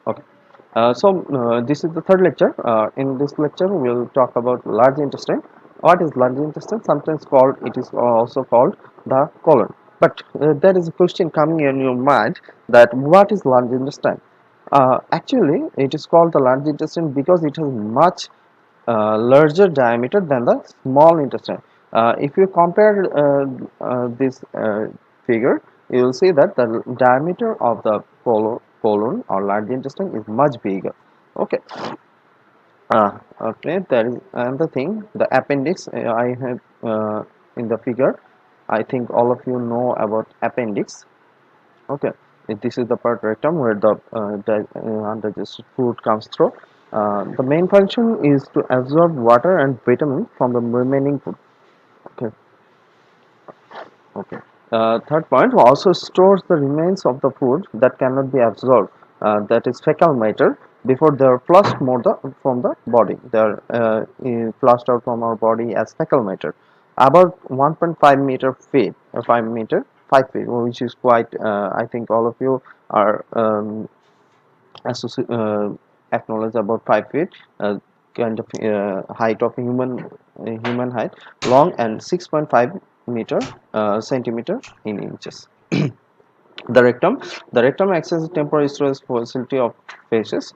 Okay. This is the third lecture. In this lecture, we'll talk about large intestine. What is large intestine? Sometimes called, it is also called the colon. But there is a question coming in your mind that what is large intestine? Actually, it is called the large intestine because it has much larger diameter than the small intestine. If you compare this figure, you will see that the diameter of the colon or large intestine is much bigger. Okay. Okay, there is another thing, the appendix. I have in the figure. I think all of you know about appendix. Okay, this is the part rectum where the undigested food comes through. The main function is to absorb water and vitamin from the remaining food. Okay, okay. Third point, also stores the remains of the food that cannot be absorbed. That is fecal matter before they are flushed from the body. They are flushed out from our body as fecal matter. About 1.5 meter feet, 5 meter, 5 feet, which is quite. I think all of you are acknowledge about 5 feet, kind of height of human height, long, and 6.5 meter centimeter in inches. The rectum acts as a temporary storage facility of feces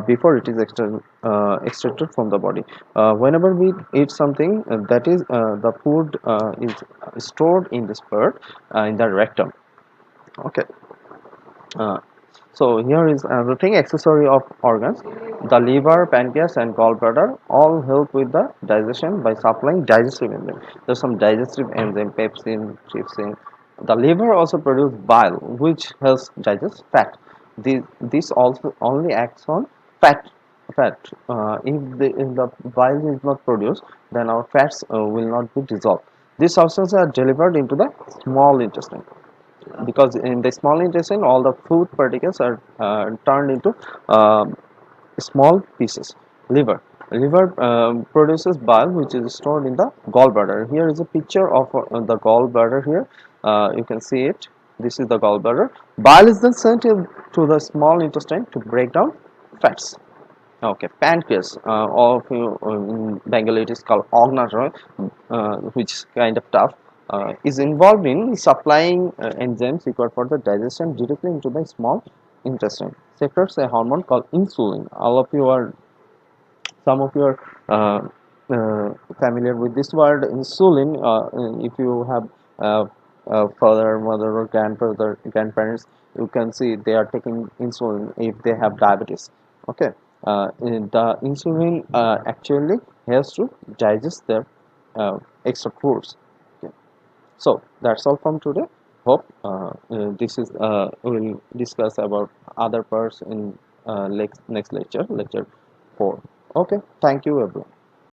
before it is extracted from the body. Whenever we eat something, that is the food is stored in this part in the rectum. Okay. Uh, so here is the thing, accessory of organs. The liver, pancreas, and gallbladder all help with the digestion by supplying digestive enzyme. There's some digestive enzyme, pepsin, trypsin. The liver also produces bile, which helps digest fat. This also only acts on fat. Fat. If the bile is not produced, then our fats will not be dissolved. These substances are delivered into the small intestine, because in the small intestine all the food particles are turned into uh, small pieces. Liver produces bile, which is stored in the gallbladder. Here is a picture of the gallbladder here. You can see it. This is the gallbladder. Bile is then sent to the small intestine to break down fats. Okay, pancreas. All of you in Bengali it is called Ognatroy, which is kind of tough. Is involved in supplying enzymes required for the digestion directly into the small intestine. Secretes a hormone called insulin. All of you are, some of you are familiar with this word insulin. If you have father, mother, or grandparents, you can see they are taking insulin if they have diabetes. Okay, the insulin actually helps to digest their extra foods. Okay. So that's all from today. Hope this is we'll discuss about other parts in next lecture, lecture 4. Okay, thank you everyone.